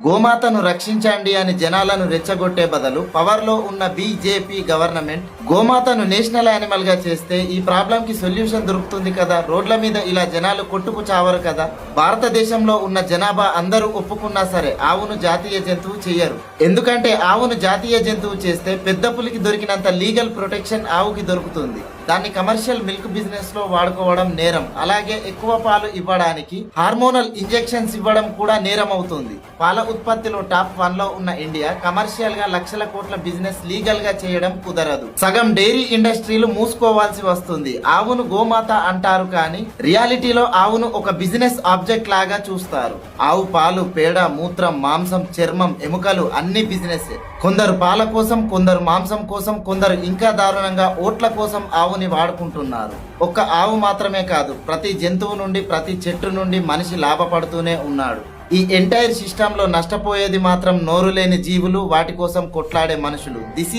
గోమాతను రక్షించండి అని జనాలను రెచ్చగొట్టే బదులు పవర్ లో ఉన్న బీజేపీ గవర్నమెంట్ గోమాతను నేషనల్ యానిమల్ గా చేస్తే ఈ ప్రాబ్లం కి సొల్యూషన్ దొరుకుతుంది కదా. రోడ్ల మీద ఇలా జనాలు కొట్టుకు చావరు కదా. భారతదేశంలో ఉన్న జనాభా అందరూ ఒప్పుకున్నా సరే ఆవును జాతీయ జంతువు చేయరు. ఎందుకంటే ఆవును జాతీయ జంతువు చేస్తే పెద్ద పులికి దొరికినంత లీగల్ ప్రొటెక్షన్ ఆవుకి దొరుకుతుంది. దాన్ని కమర్షియల్ మిల్క్ బిజినెస్ లో వాడుకోవడం నేరం. అలాగే ఎక్కువ పాలు ఇవ్వడానికి హార్మోనల్ ఇంజెక్షన్స్ ఇవ్వడం కూడా నేరం అవుతుంది. పాల ఉత్పత్తిలో టాప్ 1 లో ఉన్న ఇండియా కమర్షియల్ గా లక్షల కోట్ల బిజినెస్ లీగల్ గా చేయడం కుదరదు. సగం డైరీ ఇండస్ట్రీలు మూసుకోవాల్సి వస్తుంది. ఆవును గోమాత అంటారు కానీ రియాలిటీలో ఆవును ఒక బిజినెస్ ఆబ్జెక్ట్ లాగా చూస్తారు. ఆవు పాలు, పేడ, మూత్రం, మాంసం, చర్మం, ఎముకలు అన్ని బిజినెస్. కొందరు పాల కోసం, కొందరు మాంసం కోసం, కొందరు ఇంకా దారుణంగా ఓట్ల కోసం ఆవుని వాడుకుంటున్నారు. ఒక్క ఆవు మాత్రమే కాదు, ప్రతి జంతువు నుండి, ప్రతి చెట్టు నుండి మనిషి లాభపడుతూనే ఉన్నాడు. ఈ ఎంటైర్ సిస్టంలో నష్టపోయేది మాత్రం నోరు లేని జీవులు, వాటి కోసం కొట్లాడే మనుషులు. దిస్